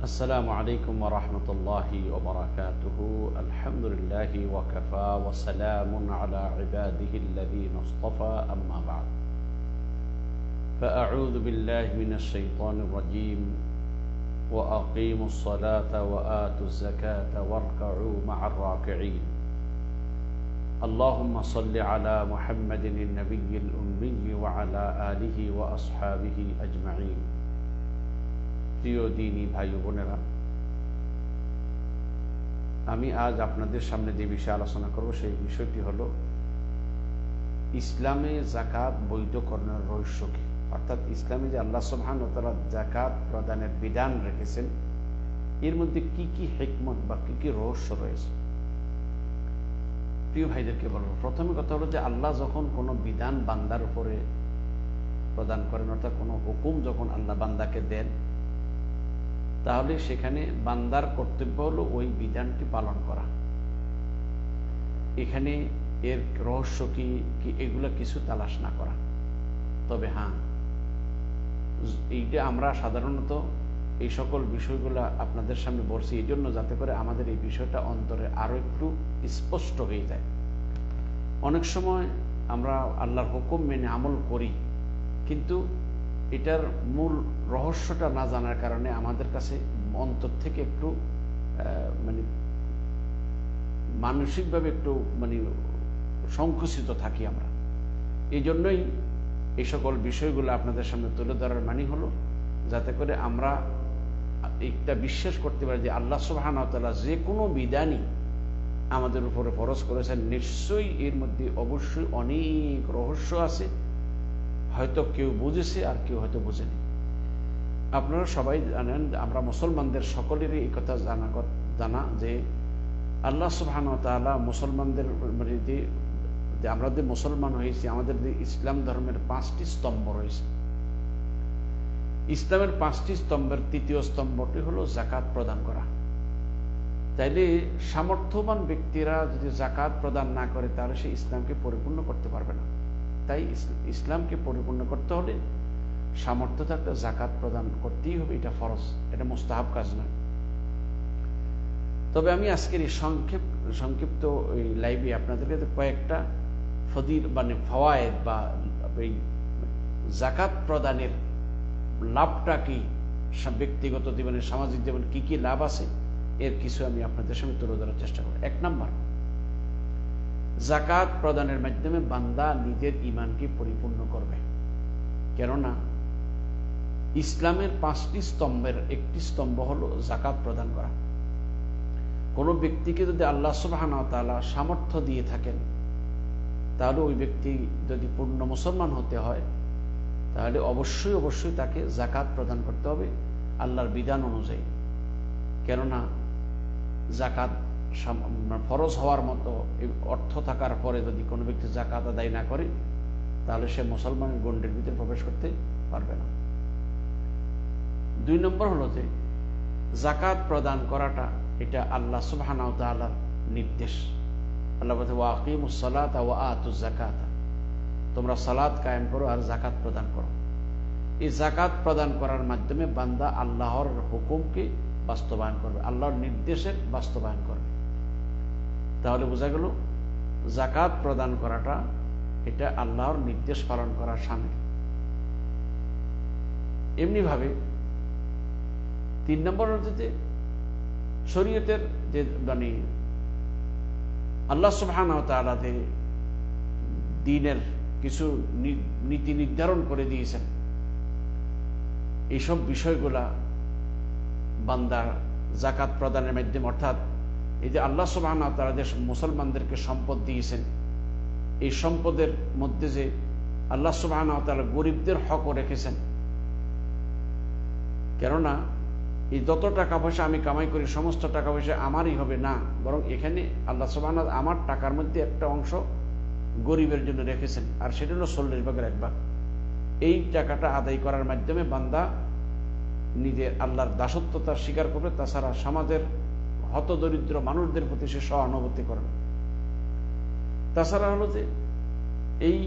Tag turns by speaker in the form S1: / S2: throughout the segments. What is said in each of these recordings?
S1: السلام عليكم ورحمة الله وبركاته. الحمد لله وكفى وسلام على عباده الذين اصطفى أما بعد فأعوذ بالله من الشيطان الرجيم وأقيموا الصلاة وآتوا الزكاة واركعوا مع الراكعين. اللهم صل على محمد النبي الأمي وعلى آله وأصحابه أجمعين. প্রিয় দিনী ভাই বোনেরা, আমি আজ আপনাদের সামনে যে বিষয়ে আলোচনা করব সেই বিষয়টি হলো ইসলামে যাকাত বৈধকরণের রহস্য কি, অর্থাৎ ইসলামে যে আল্লাহ সুবহানাহু ওয়া তাআলা যাকাত প্রদানের বিধান রেখেছেন এর মধ্যে কি কি হিকমত বা কি কি রহস্য রয়েছে। প্রিয় ভাইদেরকে বলবো, প্রথমে কথা হলো যে আল্লাহ যখন কোনো বিধান বান্দার উপরে প্রদান করেন, অর্থাৎ কোনো হুকুম যখন আল্লাহ বান্দাকে দেন, তাহলে সেখানে বান্দার কর্তব্য হলো ওই বিধানটি পালন করা। এখানে এর রহস্য কি এগুলো কিছু তালাশ না করা। তবে হ্যাঁ, এইটা আমরা সাধারণত এই সকল বিষয়গুলো আপনাদের সামনে বলছি এই জন্য যাতে করে আমাদের এই বিষয়টা অন্তরে আরো একটু স্পষ্ট হয়ে যায়। অনেক সময় আমরা আল্লাহর হুকুম মেনে আমল করি, কিন্তু এটার মূল রহস্যটা না জানার কারণে আমাদের কাছে অন্তর থেকে একটু মানসিকভাবে একটু সংকুচিত থাকি আমরা। এই জন্যই এই সকল বিষয়গুলো আপনাদের সামনে তুলে ধরার মানে হলো যাতে করে আমরা একটা বিশ্বাস করতে পারি যে আল্লাহ সুবহানাহু ওয়া তাআলা যে কোনো বিধানই আমাদের উপরে ফরজ করেছেন, নিশ্চয়ই এর মধ্যে অবশ্যই অনেক রহস্য আছে। হয়তো কেউ বুঝেছে আর কেউ হয়তো বুঝেনি। আপনারা সবাই জানেন, আমরা মুসলমানদের সকলেরই এই কথা জানা যে আল্লাহ সুবহানাহু ওয়া তাআলা মুসলমানদের যে আমরা যে মুসলমান হয়েছি, আমাদের যে ইসলাম ধর্মের 5টি স্তম্ভ রয়েছে। ইসলামের 5টি স্তম্ভের তৃতীয় স্তম্ভটি হলো যাকাত প্রদান করা। তাইলে সামর্থ্যবান ব্যক্তিরা যদি যাকাত প্রদান না করে তাহলে সে ইসলামকে পরিপূর্ণ করতে পারবে না। তাই ইসলামকে পরিপূর্ণ করতে হলে সামর্থ্য থাকলে যাকাত প্রদান করতেই হবে, এটা ফরজ, এটা মুস্তাহাব কাজ নয়। তবে আমি আজকের এই সংক্ষিপ্ত এই লাইভে আপনাদেরকে কয়েকটা ফাওয়ায়েদ বা এই যাকাত প্রদানের লাভটা কি, ব্যক্তিগত জীবনে সামাজিক জীবনে কি কি লাভ আছে এর কিছু আমি আপনাদের সামনে তুলে ধরার চেষ্টা করি। 1 নাম্বার, যাকাত প্রদানের মাধ্যমে বান্দা নিজের ঈমানকে পরিপূর্ণ করবে। কেননা ইসলামের 5টি স্তম্ভের একটি স্তম্ভ হলো যাকাত প্রদান করা। কোনো ব্যক্তিকে যদি আল্লাহ সুবহানাহু ওয়া তাআলা সামর্থ্য দিয়ে থাকেন, তাহলে ওই ব্যক্তি যদি পূর্ণ মুসলমান হতে হয় তাহলে অবশ্যই তাকে যাকাত প্রদান করতে হবে আল্লাহর বিধান অনুযায়ী। কেননা যাকাত ফরজ হওয়ার মতো অর্থ থাকার পরে যদি কোনো ব্যক্তি যাকাত আদায় না করে তাহলে সে মুসলমানের গণ্ডের ভিতরে প্রবেশ করতে পারবে না। 2 নম্বর হলো যে যাকাত প্রদান করাটা এটা আল্লাহ সুবহানাহু ওয়া তাআলার নির্দেশ। আল্লাহ বলেন ওয়া আকিমুস সালাতা ওয়া আতুজ যাকাতা, তোমরা সালাত কায়েম করো আর যাকাত প্রদান করো। এই যাকাত প্রদান করার মাধ্যমে বান্দা আল্লাহর হুকুমকে বাস্তবায়ন করবে, আল্লাহর নির্দেশের বাস্তবায়ন করবে। তাহলে বোঝা গেল যাকাত প্রদান করাটা এটা আল্লাহর নির্দেশ পালন করার শামিল। এমনি ভাবে 3 নম্বর হচ্ছে শরীয়তের যে আল্লাহ সুবহানাহু ওয়া তাআলা যে দ্বীনের কিছু নীতি নির্ধারণ করে দিয়েছেন, এইসব বিষয়গুলা বান্দার যাকাত প্রদানের মাধ্যমে, অর্থাৎ এই যে আল্লাহ সুবহানাহু ওয়া তাআলা যে মুসলমানদেরকে সম্পদ দিয়েছেন, এই সম্পদের মধ্যে যে আল্লাহ সুবহানাহু ওয়া তাআলা গরিবদের হকও রেখেছেন। কেননা এই যত টাকা পয়সা আমি কামাই করি সমস্ত টাকা পয়সা আমারই হবে না, বরং এখানে আল্লাহ সুবহানাহু ওয়া তাআলা আমার টাকার মধ্যে একটা অংশ গরিবের জন্য রেখেছেন, আর সেটা হলো 40 ভাগের 1 ভাগ। এই টাকাটা আদায় করার মাধ্যমে বান্দা নিজের আল্লাহর দাসত্বতা স্বীকার করবে, তাছাড়া সমাজের হতদরিদ্র মানুষদের প্রতি সে সহানুভূতি করবে। তাছাড়া হলো যে এই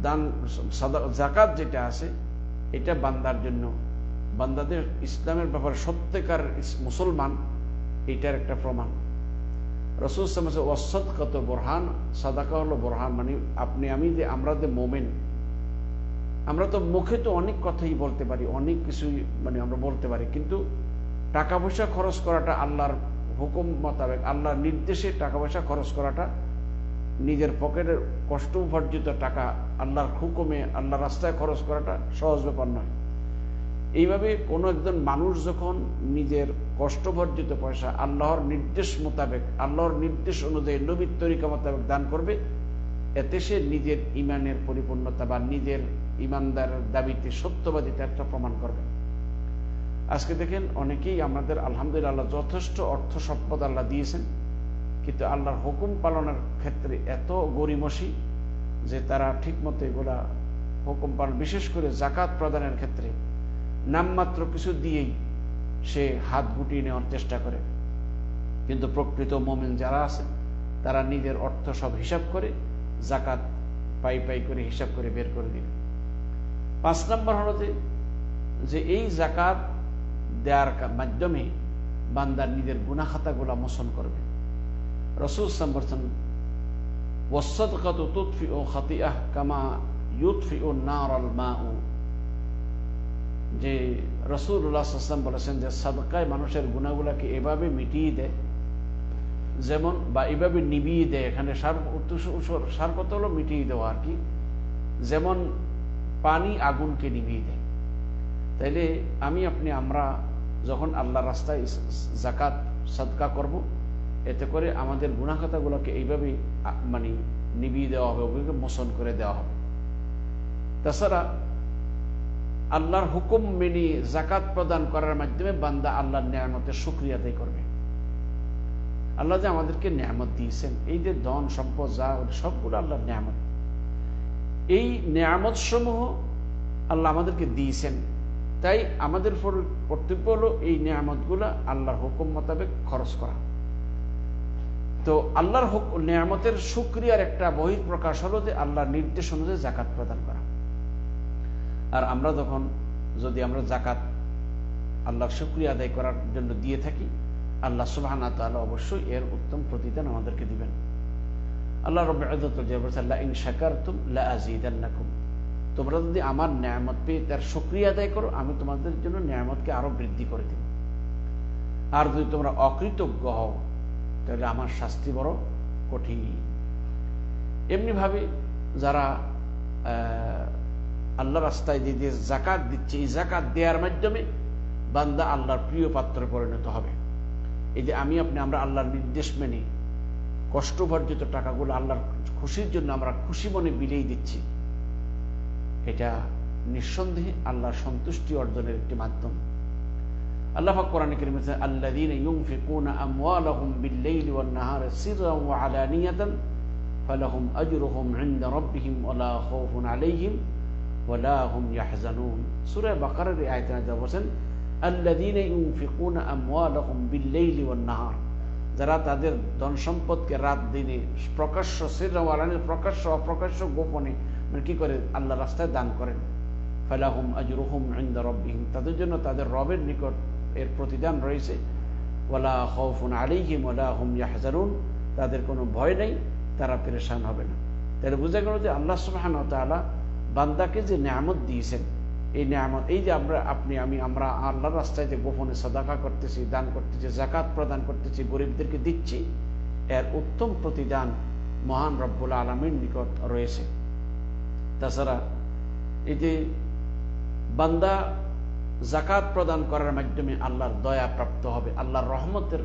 S1: দান যাকাত যেটা আছে এটা বান্দার জন্য বান্দাদের ইসলামের ব্যাপারে সত্যিকার মুসলমান, এটার একটা প্রমাণ। রাসূল সাল্লাল্লাহু আলাইহি ওয়াসাল্লাম ওয়াসসাদকাতু বুরহান, সাদাকা হলো বুরহান, মানে আপনি আমি যে আমরা যে মুমিন, আমরা তো মুখে তো অনেক কথাই বলতে পারি, অনেক কিছুই মানে আমরা বলতে পারি, কিন্তু টাকা পয়সা খরচ করাটা আল্লাহর হুকুম মোতাবেক, আল্লাহর নির্দেশে টাকা পয়সা খরচ করাটা, নিজের পকেটের কষ্ট উপার্জিত টাকা আল্লাহর হুকুমে আল্লাহর রাস্তায় খরচ করাটা সহজ ব্যাপার নয়। এইভাবে কোনো একজন মানুষ যখন নিজের কষ্টবর্জিত পয়সা আল্লাহর নির্দেশ মোতাবেক, আল্লাহর নির্দেশ অনুযায়ী নবীর তরিকা মোতাবেক দান করবে, এতে সে নিজের ইমানের পরিপূর্ণতা বা নিজের ইমানদারের দাবিতে সত্যবাদিতা একটা প্রমাণ করবে। আজকে দেখেন অনেকেই আমাদের আলহামদুলিল্লাহ যথেষ্ট অর্থ সম্পদ আল্লাহ দিয়েছেন, কিন্তু আল্লাহর হুকুম পালনের ক্ষেত্রে এত গরিমসি যে তারা ঠিকমতো এগুলা হুকুম পালন, বিশেষ করে যাকাত প্রদানের ক্ষেত্রে নামমাত্র কিছু দিয়েই সে হাত গুটিয়ে নেওয়ার চেষ্টা করে। কিন্তু প্রকৃত মুমিন যারা আছে তারা নিজের অর্থ সব হিসাব করে যাকাত পাই পাই করে হিসাব করে বের করে দিবে। 5 নম্বর হলো যে এই যাকাত দেওয়ার মাধ্যমে বান্দার নিজের গুনাহ খাতাগুলো মোচন করবে। রাসূল সাল্লাল্লাহু আলাইহি ওয়াসাল্লাম ওয়াসসাদকাতু তুতফিউ খাতিআহ কামা ইউতফিউ নারাল মাউ, যে রাসূলুল্লাহ সাল্লাল্লাহু আলাইহি ওয়াসাল্লাম বলেছেন যে সাদকায় মানুষের গুনাহগুলোকে এভাবে মিটিয়ে দেয় যেমন, বা এভাবে নিভিয়ে দেয়, এখানে সার কথা হলো মিটিয়ে দেওয়া আর কি, যেমন পানি আগুনকে নিভিয়ে দেয়। তাইলে আমরা যখন আল্লাহর রাস্তায় যাকাত সাদকা করব, এতে করে আমাদের গুনাহ খাতাগুলোকে এইভাবে মানে নিভিয়ে দেওয়া হবে, ওগুলোকে মোচন করে দেওয়া হবে। তাছাড়া আল্লাহর হুকুম মেনে যাকাত প্রদান করার মাধ্যমে বান্দা আল্লাহর নিয়ামতের শুকরিয়া আদায় করবে। আল্লাহ যে আমাদেরকে নিয়ামত দিয়েছেন, এই যে ধন সম্পদ যা সবগুলো আল্লাহর নিয়ামত, এই নিয়ামত সমূহ আল্লাহ আমাদেরকে দিয়েছেন, তাই আমাদের কর্তব্য হলো এই নিয়ামতগুলো আল্লাহর হুকুম মোতাবেক খরচ করা। তো আল্লাহর নিয়ামতের শুকরিয়ার একটা বহিঃপ্রকাশ হলো যে আল্লাহর নির্দেশ অনুযায়ী যাকাত প্রদান করা। আর আমরা যদি আমরা যাকাত আল্লাহর শুকরিয়া আদায় করার জন্য দিয়ে থাকি, আল্লাহ সুবহানাহু ওয়া তাআলা অবশ্যই এর উত্তম প্রতিদান আমাদেরকে দিবেন। আল্লাহ রাব্বুল ইজ্জত বলেছেন, লা ইন শাকারতুম লা আযীদান্নাকুম, তোমরা যদি আমার নিয়ামত পেয়ে তার শুকরিয়া আদায় করো, আমি তোমাদের জন্য নিয়ামতকে আরো বৃদ্ধি করে দেব। আর যদি তোমরা অকৃতজ্ঞ হও, তাহলে আমার শাস্তি বড় কঠিন। এমনি ভাবে যারা আল্লাহর রাস্তায় যে যাকাত দিচ্ছে, এই যাকাত দেওয়ার মাধ্যমে বান্দা আল্লাহর প্রিয় পাত্রে পরিণত হবে। এই যে আমরা আল্লাহর নির্দেশ মেনে কষ্টবর্জিত টাকাগুলো আল্লাহর খুশির জন্য আমরা খুশি মনে বিলিয়ে দিচ্ছি, এটা নিঃসন্দেহে আল্লাহর সন্তুষ্টি অর্জনের একটি মাধ্যম। আল্লাহ পাক কোরআনে কারীমে বলেছেন, আল্লাযীনা ইউনফিকুনা আমওয়ালাহুম বিল-লাইলি ওয়ান-নাহারি সিররান ওয়া আলানিয়াতান ফালাহুম আজরুহুম ইনদা রাব্বিহিম ওয়ালা খাউফুন আলাইহিম ওয়ালা হুম ইয়াহজানুন। সূরা বাকারার এই আয়াতে যা বলেছেন, আল্লাযীনা ইউনফিকুনা আমওয়ালাহুম বিল-লাইলি ওয়ান-নাহার, যারা তাদের ধন সম্পদকে রাত দিনে প্রকাশ্য, সিররান ওয়া আলানিয়াতান, প্রকাশ্য অপ্রকাশ্য গোপনে মানে কি করে আল্লাহর রাস্তায় দান করেন, ফালাহুম আজরুহুম ইনদা রাব্বিহিম, তাদের জন্য তাদের রবের নিকট এর প্রতিদান রয়েছে, ওয়ালা খাউফুন আলাইহিম ওয়ালা হুম ইয়াহজানুন, তাদের কোনো ভয় নেই, তারা পেরেশান হবে না। তাহলে বোঝা গেল যে আল্লাহ সুবহানাহু ওয়া তাআলা বান্দাকে যে নিয়ামত দিয়েছেন, এই নিয়ামত, এই যে আমরা আল্লাহর রাস্তায় যে গোপনে সাদাকা করতেছি, দান করতেছি, যাকাত প্রদান করতেছি, গরিবদেরকে দিচ্ছি, এর উত্তম প্রতিদান মহান রব্বুল আলামিন নিকট রয়েছে। তাছাড়া এই যে বান্দা যাকাত প্রদান করার মাধ্যমে আল্লাহর দয়া প্রাপ্ত হবে, আল্লাহর রহমতের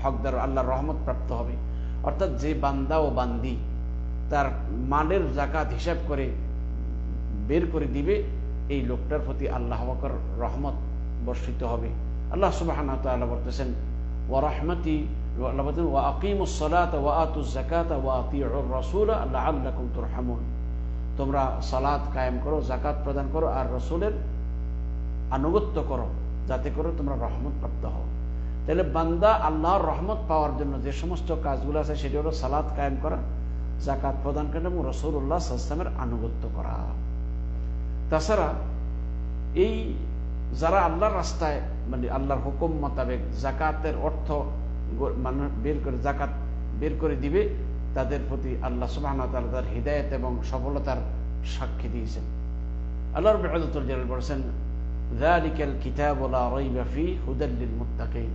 S1: হকদার, আল্লাহর রহমত প্রাপ্ত হবে। অর্থাৎ যে বান্দা ও বান্দি তার মালের যাকাত হিসাব করে বের করে দিবে, এই লোকটার প্রতি আল্লাহ পাকের রহমত বর্ষিত হবে। আল্লাহ সুবহানাহু ওয়া তাআলা বলতেছেন, ওয়া রাহমাতি, আল্লাহ বলেন, ওয়া আকিমুস সালাতা ওয়া আতুজ যাকাতা ওয়া আতিউর রাসূলা লাআল্লাকুম তুরহামুন, তোমরা সালাত কায়েম করো, যাকাত প্রদান করো, আর রাসূলের আনুগত্য করো, যাতে করে তোমরা রহমত প্রাপ্ত হও। তাহলে বান্দা আল্লাহর রহমত পাওয়ার জন্য যে সমস্ত কাজগুলো আছে, সেটি হলো সালাত কায়েম করা, যাকাত প্রদান করা এবং রাসূলুল্লাহ সাল্লাল্লাহু আলাইহি ওয়াসাল্লামের আনুগত্য করা। তাছাড়া এই যারা আল্লাহর রাস্তায় মানে আল্লাহর হুকুম মোতাবেক জাকাতের অর্থ মানুষ জাকাত বের করে দিবে, তাদের প্রতি আল্লাহ সুবহানাহু ওয়া তাআলা তার হিদায়াত এবং সফলতার সাক্ষী দিয়েছেন। আল্লাহ রাব্বুল ইজ্জতুল জালাল বলেছেন, যালিকাল কিতাবু লা রাইবা ফীহি হুদাল লিল মুত্তাকিন।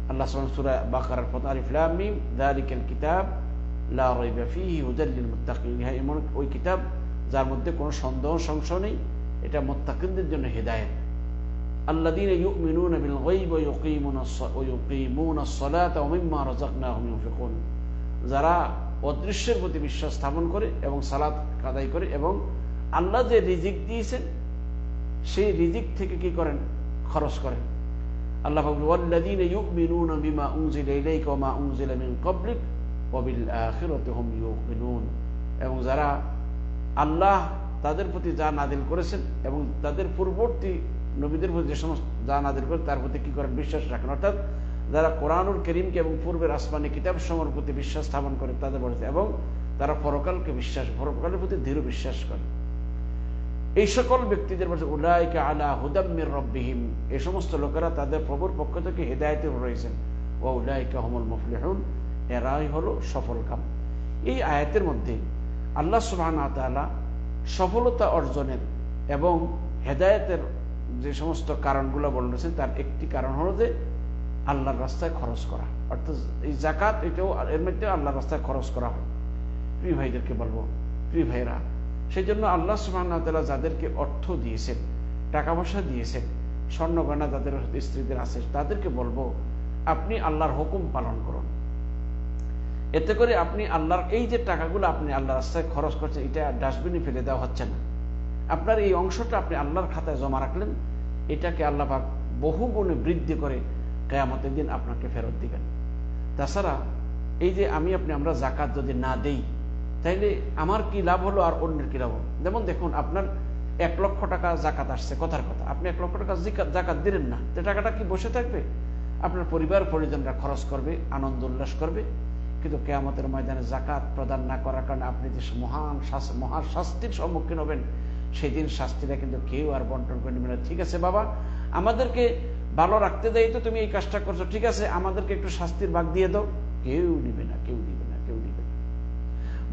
S1: আল্লাহ সুবহানাহু সূরা বাকারার প্রথম আলিফ লাম মিম, যালিকাল কিতাব লা রাইবা ফীহি হুদাল লিল মুত্তাকিন। হ্যাঁ, এমন ওই কিতাব যার মধ্যে কোনো সন্দেহ সংশয় নেই, এটা মুত্তাকিনদের জন্য হিদায়াত। আল্লাযীনা ইউমিনুনা বিল গায়বি ওয়া ইউকিমুনাস সালাতা ওয়া মিম্মা রাযাকনাহুম ইউনফিকুন। যারা অদৃশ্যের প্রতি বিশ্বাস স্থাপন করে এবং সালাত আদায় করে এবং আল্লাহ যে রিজিক দিয়েছেন সেই রিজিক থেকে কি করেন? খরচ করেন। আল্লাহ বলেন, ওয়াল্লাযীনা ইউমিনুনা বিমা উনজিলা ইলাইকা ওয়া মা উনজিলা মিন ক্বাবলিক ওয়া বিল আখিরাতি হুম ইউকিনুন। এবং যারা আল্লাহ তাদের প্রতি যা নাযিল করেছেন এবং তাদের পূর্ববর্তী নবীদের প্রতি যে সমস্ত যা নাযিল করে তার প্রতি কি করেন? বিশ্বাস রাখেন। অর্থাৎ যারা কোরআনুল কারীমকে এবং পূর্বের আসমানি কিতাবসমূহের প্রতি বিশ্বাস স্থাপন করে তাদের বলেছে, এবং তারা পরকালের প্রতি দৃঢ় বিশ্বাস করে, এই সকল ব্যক্তিদের বলছে উলাইকা আলা হুদাম মির রাব্বিহিম। এই সমস্ত লোকেরা তাদের প্রভুর পক্ষ থেকে হিদায়াতে রয়েছেন। ওয়া উলাইকা হুমুল মুফলিহুন, এরাই হলো সফলকাম। এই আয়াতের মধ্যে আল্লাহ সুবহানাহু ওয়া তাআলা সফলতা অর্জনের এবং হেদায়েতের যে সমস্ত কারণগুলো বলেছেন তার একটি কারণ হলো যে আল্লাহর রাস্তায় খরচ করা। অর্থাৎ এই যাকাত এটাও এর মধ্যে আল্লাহর রাস্তায় খরচ করা হয়। প্রিয় ভাইদেরকে বলবো, প্রিয় ভাইরা, সেই জন্য আল্লাহ সুবহানাহু ওয়া তাআলা যাদেরকে অর্থ দিয়েছেন, টাকা পয়সা দিয়েছেন, স্বর্ণগয়না যাদের স্ত্রীদের আছে, তাদেরকে বলবো আপনি আল্লাহর হুকুম পালন করুন। এতে করে আপনি আল্লাহর এই যে টাকাগুলো আপনি আল্লাহর রাস্তায় খরচ করছেন, এটা ডাস্টবিনে ফেলে দেওয়া হচ্ছে না। আপনার এই অংশটা আপনি আল্লাহর খাতায় জমা রাখলেন, এটাকে আল্লাহ পাক বহু গুণে বৃদ্ধি করে কিয়ামতের দিন আপনাকে ফেরত দিবেন। তাছাড়া এই যে আমরা যাকাত যদি না দেই, তাইলে আমার কি লাভ হলো আর অন্যের কি লাভ হলো? যেমন দেখুন, আপনার 1 লক্ষ টাকা যাকাত আসছে, কথার কথা, আপনি 1 লক্ষ টাকা যাকাত দিলেন না, তো টাকাটা কি বসে থাকবে? আপনার পরিবার পরিজনরা খরচ করবে, আনন্দ উল্লাস করবে। কিন্তু কিয়ামতের ময়দানে যাকাত প্রদান না করার কারণে আপনি যে মহান শাস্তির সম্মুখীন হবেন, সেদিন শাস্তিটা কিন্তু কেউ আর বন্টন করে নেবে না। ঠিক আছে বাবা, আমাদেরকে ভালো রাখতে দেয় তো তুমি এই কাজটা করছো, ঠিক আছে আমাদেরকে একটু শাস্তির ভাগ দিয়ে দাও। কেউ নিবে না, কেউ নিবে না, কেউ নিবে না।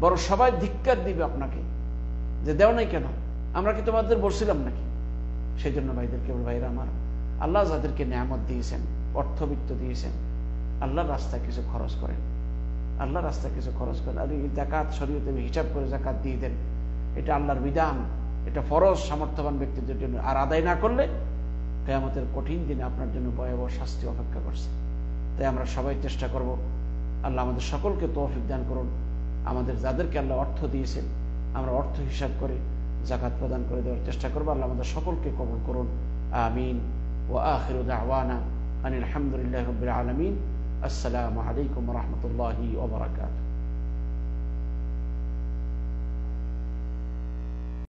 S1: বরং সবাই ধিক্কার দিবে আপনাকে, যে দেও নাই কেন, আমরা কি তোমাদের বলছিলাম নাকি? সেই জন্য ভাইরা আমার, আল্লাহ যাদেরকে নিয়ামত দিয়েছেন, অর্থবিত্ত দিয়েছেন, আল্লাহর রাস্তায় কিছু খরচ করেন, আল্লাহর রাস্তায় কিছু খরচ করেন। আর এই যাকাত শরীয়তে হিসাব করে যাকাত দিয়ে দেন, এটা আল্লাহর বিধান, এটা ফরজ সামর্থ্যবান ব্যক্তিদের জন্য। আর আদায় না করলে কিয়ামতের কঠিন দিনে আপনার জন্য ভয়াবহ শাস্তি অপেক্ষা করছে। তাই আমরা সবাই চেষ্টা করব, আল্লাহ আমাদের সকলকে তৌফিক দান করুন। আমাদের যাদেরকে আল্লাহ অর্থ দিয়েছেন, আমরা অর্থ হিসাব করে যাকাত প্রদান করে দেওয়ার চেষ্টা করব। আল্লাহ আমাদের সকলকে কবুল করুন, আমিন। ওয়া আখিরু দাওয়ানা আনিল হামদুলিল্লাহি রাব্বিল আলামিন। আসসালামু আলাইকুম ওয়া রাহমাতুল্লাহি ওয়া বারাকাতুহু।